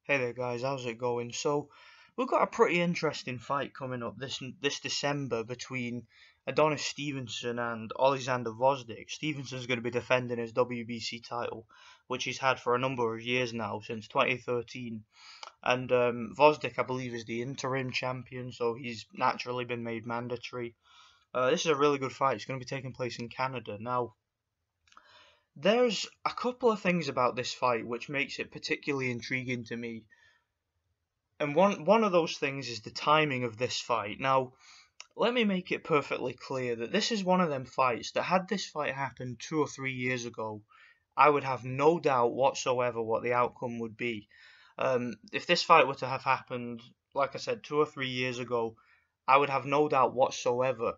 Hey there guys, how's it going? So we've got a pretty interesting fight coming up this December between Adonis Stevenson and Oleksandr Gvozdyk. Stevenson's going to be defending his WBC title, which he's had for a number of years now, since 2013. And Gvozdyk, I believe, is the interim champion, so he's naturally been made mandatory. This is a really good fight. It's going to be taking place in Canada. Now, there's a couple of things about this fight which makes it particularly intriguing to me. And one of those things is the timing of this fight. Now, let me make it perfectly clear that this is one of them fights that had this fight happened 2 or 3 years ago, I would have no doubt whatsoever what the outcome would be. If this fight were to have happened, like I said, 2 or 3 years ago, I would have no doubt whatsoever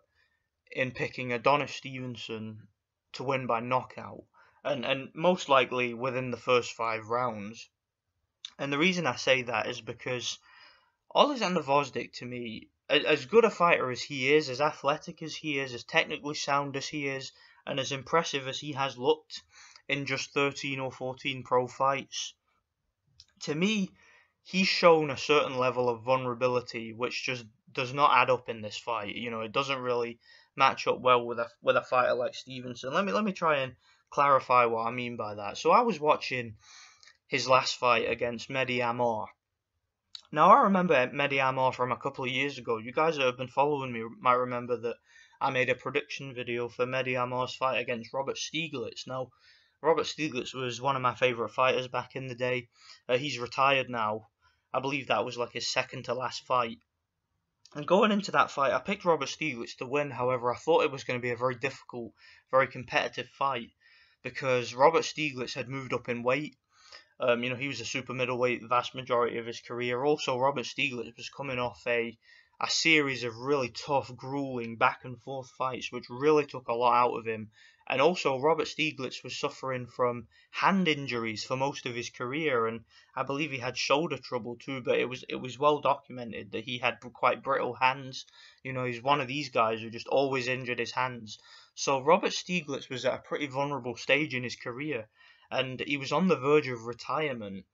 in picking Adonis Stevenson to win by knockout, and most likely within the first 5 rounds. And the reason I say that is because Oleksandr Gvozdyk, to me, as good a fighter as he is, as athletic as he is, as technically sound as he is, and as impressive as he has looked in just 13 or 14 pro fights, to me, he's shown a certain level of vulnerability which just does not add up in this fight. You know, it doesn't really match up well with a fighter like Stevenson. Let me try and clarify what I mean by that. So I was watching his last fight against Mehdi Amar. Now, I remember Mehdi Amar from a couple of years ago. You guys that have been following me might remember that I made a prediction video for Mehdi Amar's fight against Robert Stieglitz. Now, Robert Stieglitz was one of my favourite fighters back in the day. He's retired now. I believe that was like his second to last fight. And going into that fight, I picked Robert Stieglitz to win. However, I thought it was going to be a very difficult, very competitive fight because Robert Stieglitz had moved up in weight. He was a super middleweight the vast majority of his career. Also, Robert Stieglitz was coming off a series of really tough, grueling back and forth fights, which really took a lot out of him. And also, Robert Stieglitz was suffering from hand injuries for most of his career, and I believe he had shoulder trouble too. But it was well documented that he had quite brittle hands. You know, he's one of these guys who just always injured his hands. So Robert Stieglitz was at a pretty vulnerable stage in his career, and he was on the verge of retirement.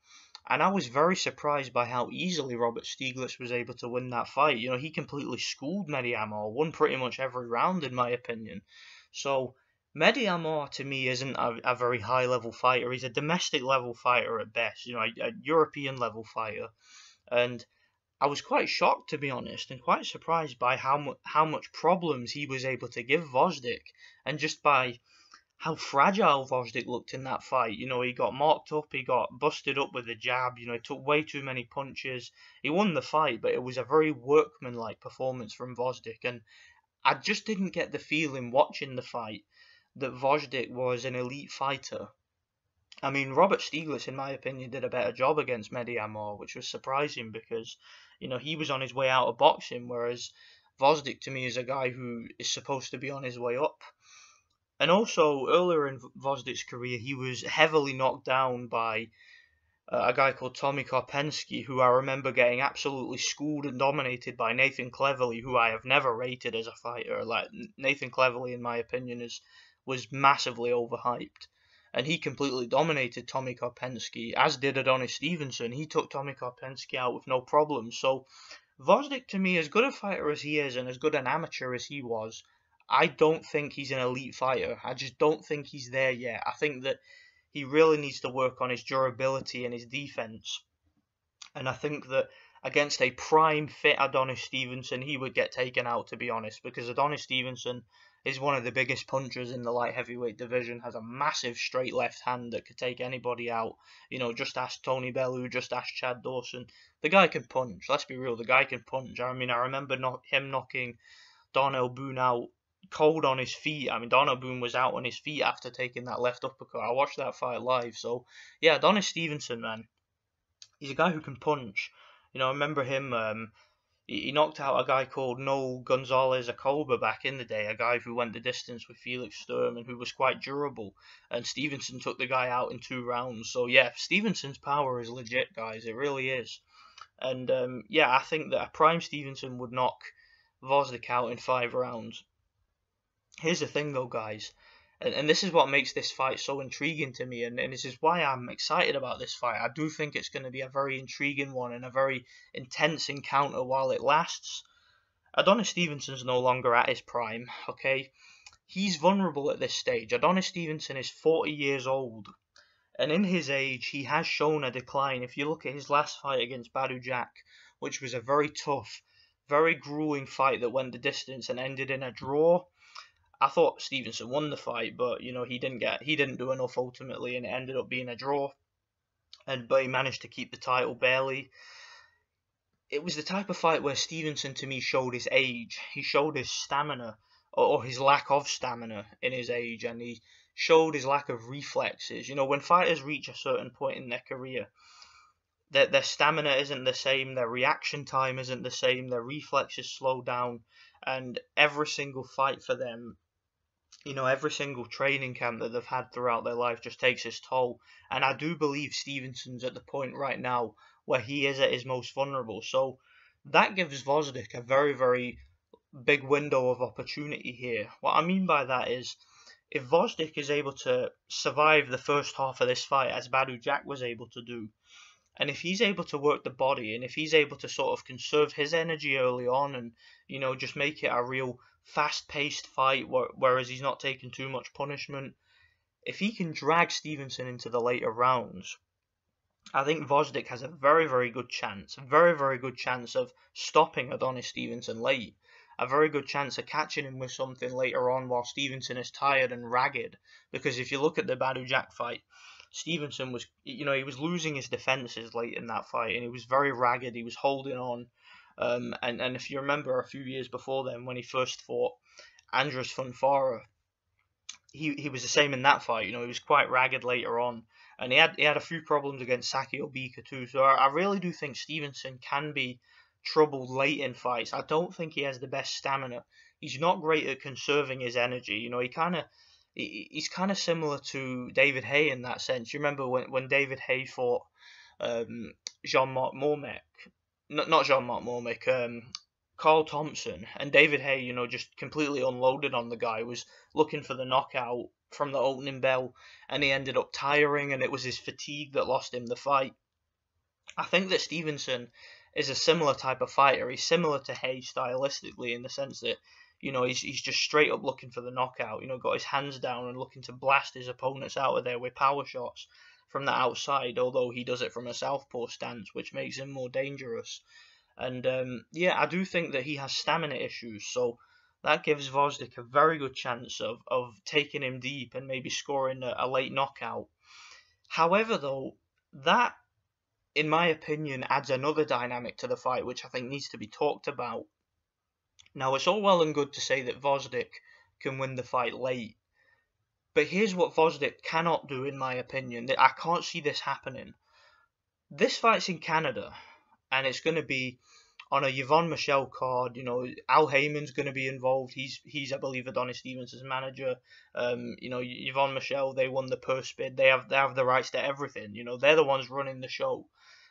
And I was very surprised by how easily Robert Stieglitz was able to win that fight. You know, he completely schooled Mehdi Amar, won pretty much every round in my opinion. So Mehdi Amar to me isn't a very high level fighter. He's a domestic level fighter at best, you know, a European level fighter. And I was quite shocked, to be honest, and quite surprised by how much problems he was able to give Gvozdyk, and just by how fragile Gvozdyk looked in that fight. You know, he got marked up, he got busted up with a jab, you know, he took way too many punches. He won the fight, but it was a very workmanlike performance from Gvozdyk, and I just didn't get the feeling watching the fight that Gvozdyk was an elite fighter. I mean, Robert Stieglitz, in my opinion, did a better job against Mehdi Amar, which was surprising because, you know, he was on his way out of boxing, whereas Gvozdyk to me is a guy who is supposed to be on his way up. And also, earlier in Gvozdyk's career, he was heavily knocked down by a guy called Tommy Karpinski, who I remember getting absolutely schooled and dominated by Nathan Cleverly, who I have never rated as a fighter. Like, Nathan Cleverly, in my opinion, was massively overhyped. And he completely dominated Tommy Karpinski, as did Adonis Stevenson. He took Tommy Karpinski out with no problem. So, Gvozdyk, to me, as good a fighter as he is and as good an amateur as he was, I don't think he's an elite fighter. I just don't think he's there yet. I think that he really needs to work on his durability and his defense. And I think that against a prime fit Adonis Stevenson, he would get taken out, to be honest, because Adonis Stevenson is one of the biggest punchers in the light heavyweight division, has a massive straight left hand that could take anybody out. You know, just ask Tony Bellew, just ask Chad Dawson. The guy can punch. Let's be real, the guy can punch. I mean, I remember him knocking Darnell Boone out cold on his feet. I mean, Darnell Boone was out on his feet after taking that left uppercut. I watched that fight live. So, yeah, Adonis Stevenson, man, he's a guy who can punch. You know, I remember him, he knocked out a guy called Noel Gonzalez Acoba back in the day, a guy who went the distance with Felix Sturm and who was quite durable. And Stevenson took the guy out in 2 rounds. So, yeah, Stevenson's power is legit, guys. It really is. And, yeah, I think that a prime Stevenson would knock Gvozdyk out in 5 rounds. Here's the thing, though, guys. And this is what makes this fight so intriguing to me, and this is why I'm excited about this fight. I do think it's going to be a very intriguing one and a very intense encounter while it lasts. Adonis Stevenson's no longer at his prime, okay? He's vulnerable at this stage. Adonis Stevenson is 40 years old, and in his age, he has shown a decline. If you look at his last fight against Gvozdyk, which was a very tough, very grueling fight that went the distance and ended in a draw, I thought Stevenson won the fight, but he didn't do enough ultimately, and it ended up being a draw. But he managed to keep the title barely. It was the type of fight where Stevenson to me showed his age. He showed his stamina, or his lack of stamina in his age, and he showed his lack of reflexes. When fighters reach a certain point in their career, their stamina isn't the same, their reaction time isn't the same, their reflexes slow down, and every single fight for them, every single training camp that they've had throughout their life just takes its toll. And I do believe Stevenson's at the point right now where he is at his most vulnerable. So that gives Gvozdyk a very, very big window of opportunity here. What I mean by that is, if Gvozdyk is able to survive the first half of this fight as Gvozdyk was able to do, and if he's able to work the body, and if he's able to sort of conserve his energy early on and, just make it a real fast-paced fight, whereas he's not taking too much punishment, if he can drag Stevenson into the later rounds, I think Gvozdyk has a very, very good chance, of stopping Adonis Stevenson late, a very good chance of catching him with something later on while Stevenson is tired and ragged. Because if you look at the Gvozdyk fight, Stevenson was, he was losing his defenses late in that fight, and he was very ragged. He was holding on, and if you remember a few years before then, when he first fought Andras Funfara, he was the same in that fight. He was quite ragged later on, and he had a few problems against Saki Obika too. So I really do think Stevenson can be troubled late in fights. I don't think he has the best stamina. He's not great at conserving his energy. He's kind of similar to David Haye in that sense. You remember when David Haye fought Jean-Marc Mormec, not Jean-Marc Mormec, Carl Thompson, and David Haye, just completely unloaded on the guy, was looking for the knockout from the opening bell, and he ended up tiring, and it was his fatigue that lost him the fight. I think that Stevenson is a similar type of fighter. He's similar to Haye stylistically in the sense that, he's just straight up looking for the knockout, got his hands down and looking to blast his opponents out of there with power shots from the outside, although he does it from a southpaw stance, which makes him more dangerous. And I do think that he has stamina issues, so that gives Gvozdyk a very good chance of taking him deep and maybe scoring a late knockout. However, though, that, in my opinion, adds another dynamic to the fight, which I think needs to be talked about. Now, it's all well and good to say that Gvozdyk can win the fight late, but here's what Gvozdyk cannot do, in my opinion. I can't see this happening. This fight's in Canada, and it's going to be on a Yvonne Michelle card. Al Heyman's going to be involved. He's I believe Adonis Stevenson's manager. Yvonne Michelle, they won the purse bid. They have the rights to everything. They're the ones running the show.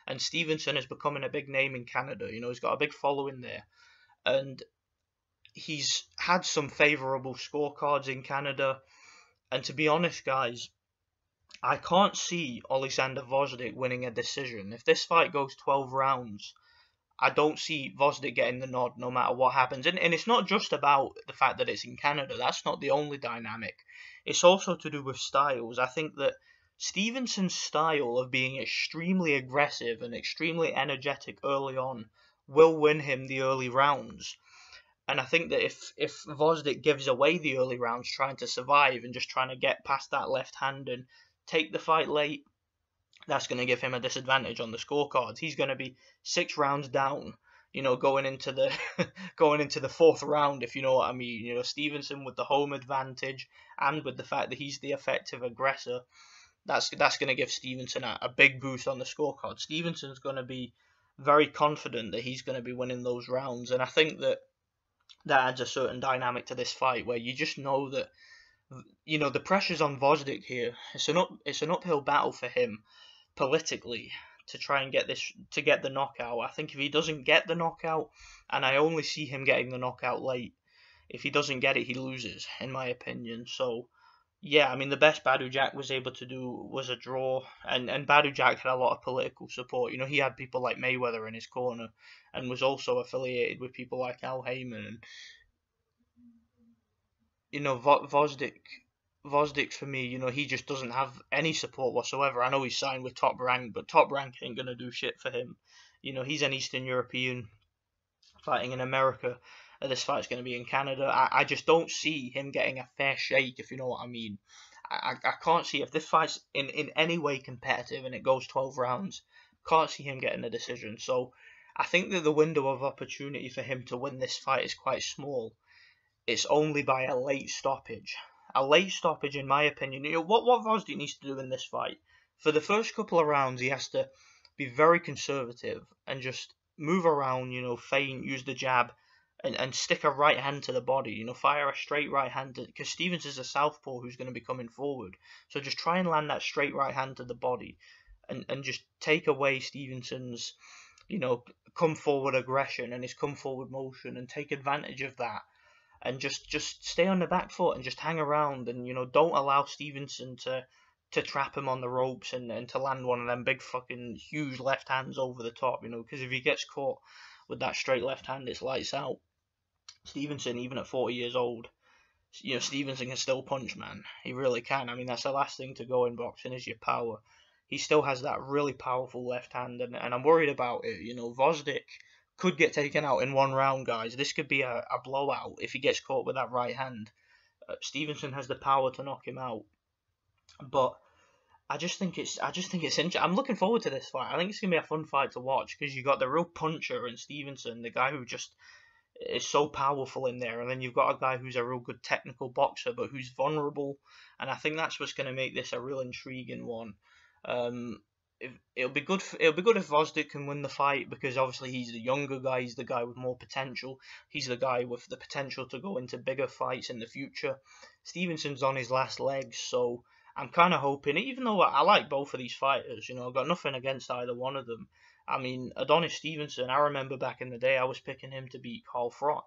And Stevenson is becoming a big name in Canada. He's got a big following there, and he's had some favourable scorecards in Canada. And to be honest, guys, I can't see Oleksandr Gvozdyk winning a decision. If this fight goes 12 rounds, I don't see Gvozdyk getting the nod no matter what happens. And it's not just about the fact that it's in Canada. That's not the only dynamic. It's also to do with styles. I think that Stevenson's style of being extremely aggressive and extremely energetic early on will win him the early rounds. And I think that if Gvozdyk gives away the early rounds trying to survive and just trying to get past that left hand and take the fight late, that's going to give him a disadvantage on the scorecards. He's going to be 6 rounds down, going into the fourth round, if you know what I mean. Stevenson with the home advantage and with the fact that he's the effective aggressor, that's going to give Stevenson a big boost on the scorecard. Stevenson's going to be very confident that he's going to be winning those rounds, and I think that adds a certain dynamic to this fight where you just know that, the pressure's on Gvozdyk here. It's an uphill battle for him politically to try and get the knockout. I think if he doesn't get the knockout, and I only see him getting the knockout late, if he doesn't get it, he loses, in my opinion. So Yeah, I mean the best Badu Jack was able to do was a draw, and Badu Jack had a lot of political support. You know, he had people like Mayweather in his corner, and was also affiliated with people like Al Heyman. And you know, Gvozdyk for me, you know, he just doesn't have any support whatsoever. I know he's signed with Top Rank, but Top Rank ain't gonna do shit for him. You know, he's an Eastern European fighting in America. This fight's going to be in Canada. I just don't see him getting a fair shake, if you know what I mean. I can't see if this fight's in any way competitive and it goes 12 rounds, can't see him getting a decision. So I think that the window of opportunity for him to win this fight is quite small. It's only by a late stoppage. A late stoppage, in my opinion. You know, what Gvozdyk needs to do in this fight, for the first couple of rounds, he has to be very conservative and just move around, you know, feint, use the jab, and stick a right hand to the body, you know, fire a straight right hand, because Stevens is a southpaw who's going to be coming forward. So just try and land that straight right hand to the body and just take away Stevenson's, you know, come forward aggression and his come forward motion, and take advantage of that, and just stay on the back foot and just hang around, and you know, don't allow Stevenson to trap him on the ropes and to land one of them big fucking huge left hands over the top, you know, because if he gets caught with that straight left hand, it's lights out. Stevenson, even at 40 years old, you know, Stevenson can still punch, man. He really can. I mean, that's the last thing to go in boxing is your power. He still has that really powerful left hand, and I'm worried about it. You know, Gvozdyk could get taken out in one round, guys. This could be a blowout if he gets caught with that right hand. Stevenson has the power to knock him out, but I just think it's interesting. I'm looking forward to this fight. I think it's gonna be a fun fight to watch because you got the real puncher in Stevenson, the guy who just is so powerful in there, and then you've got a guy who's a real good technical boxer but who's vulnerable, and I think that's what's gonna make this a real intriguing one. Um, it'll be good if Gvozdyk can win the fight because obviously he's the younger guy, he's the guy with more potential, he's the guy with the potential to go into bigger fights in the future. Stevenson's on his last legs, so I'm kind of hoping, even though I like both of these fighters, you know, I've got nothing against either one of them. I mean, Adonis Stevenson, I remember back in the day I was picking him to beat Carl Froch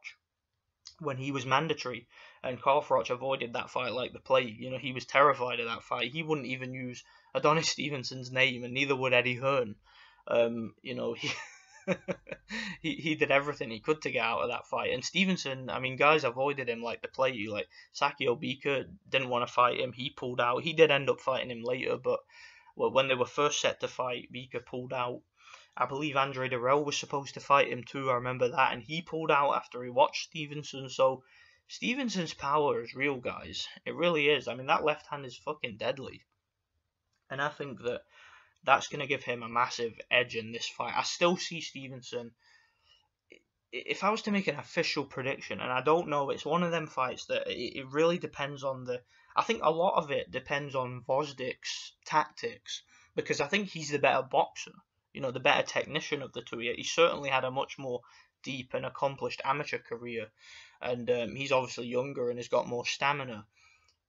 when he was mandatory, and Carl Froch avoided that fight like the plague. You know, he was terrified of that fight. He wouldn't even use Adonis Stevenson's name, and neither would Eddie Hearn. You know, he he did everything he could to get out of that fight. And Stevenson, I mean, guys avoided him like the plague. Like Saki Obika didn't want to fight him. He pulled out. He did end up fighting him later, but when they were first set to fight, Bika pulled out. I believe Andre Dirrell was supposed to fight him too. I remember that, and he pulled out after he watched Stevenson. So Stevenson's power is real, guys. It really is. I mean, that left hand is fucking deadly, and I think that that's going to give him a massive edge in this fight. I still see Stevenson. If I was to make an official prediction, and I don't know, it's one of them fights that it really depends on the. I think a lot of it depends on Gvozdyk's tactics because I think he's the better boxer, you know, the better technician of the two. He certainly had a much more deep and accomplished amateur career, and he's obviously younger and has got more stamina.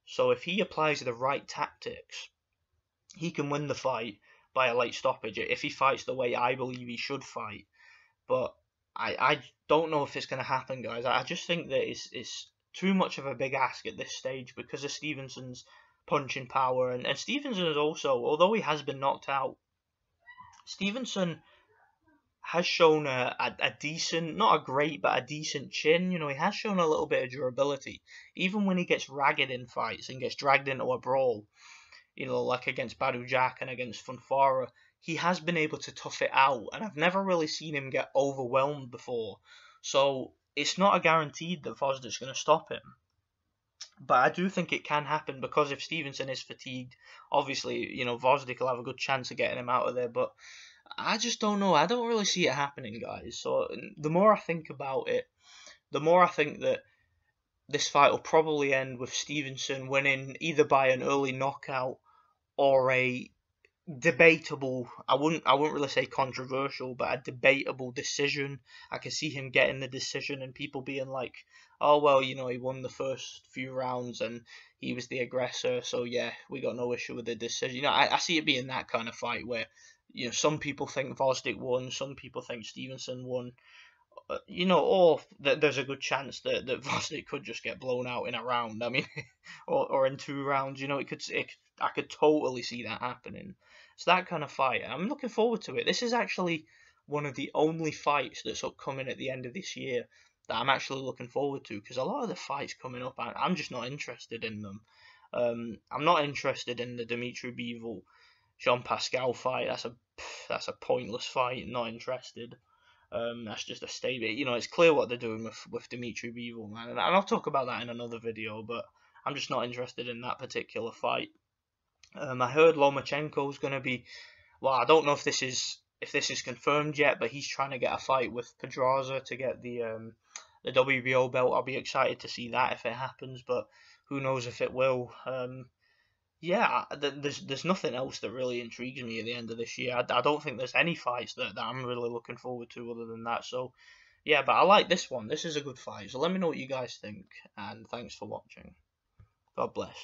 So if he applies the right tactics, he can win the fight by a late stoppage if he fights the way I believe he should fight. But I don't know if it's going to happen, guys. I just think that it's too much of a big ask at this stage because of Stevenson's punching power. And Stevenson is also, although he has been knocked out, Stevenson has shown a decent, not a great, but a decent chin. You know, he has shown a little bit of durability. Even when he gets ragged in fights and gets dragged into a brawl, you know, like against Badu Jack and against Funfara, he has been able to tough it out, and I've never really seen him get overwhelmed before. So it's not a guarantee that Gvozdyk's going to stop him. But I do think it can happen because if Stevenson is fatigued, obviously, you know, Gvozdyk will have a good chance of getting him out of there. But I just don't know. I don't really see it happening, guys. So the more I think about it, the more I think that this fight will probably end with Stevenson winning either by an early knockout or a debatable, I wouldn't really say controversial, but a debatable decision. I can see him getting the decision and people being like, oh, well, you know, he won the first few rounds and he was the aggressor, so yeah, we got no issue with the decision. You know, I see it being that kind of fight where, you know, some people think Gvozdyk won, some people think Stevenson won. or that there's a good chance that Gvozdyk could just get blown out in a round. I mean, or in 2 rounds. I could totally see that happening. It's that kind of fight. I'm looking forward to it. This is actually one of the only fights that's upcoming at the end of this year that I'm actually looking forward to, because a lot of the fights coming up, I'm just not interested in them. I'm not interested in the Dimitri Bivol Jean Pascal fight. That's a pointless fight. Not interested. That's just a statement. It's clear what they're doing with Dimitri Bivol, man, and I'll talk about that in another video. But I'm just not interested in that particular fight. I heard Lomachenko's going to be. Well, I don't know if this is confirmed yet, but he's trying to get a fight with Pedraza to get the WBO belt. I'll be excited to see that if it happens, but who knows if it will. Yeah, there's nothing else that really intrigues me at the end of this year. I don't think there's any fights that I'm really looking forward to other than that. So, yeah, but I like this one. This is a good fight. So let me know what you guys think, and thanks for watching. God bless.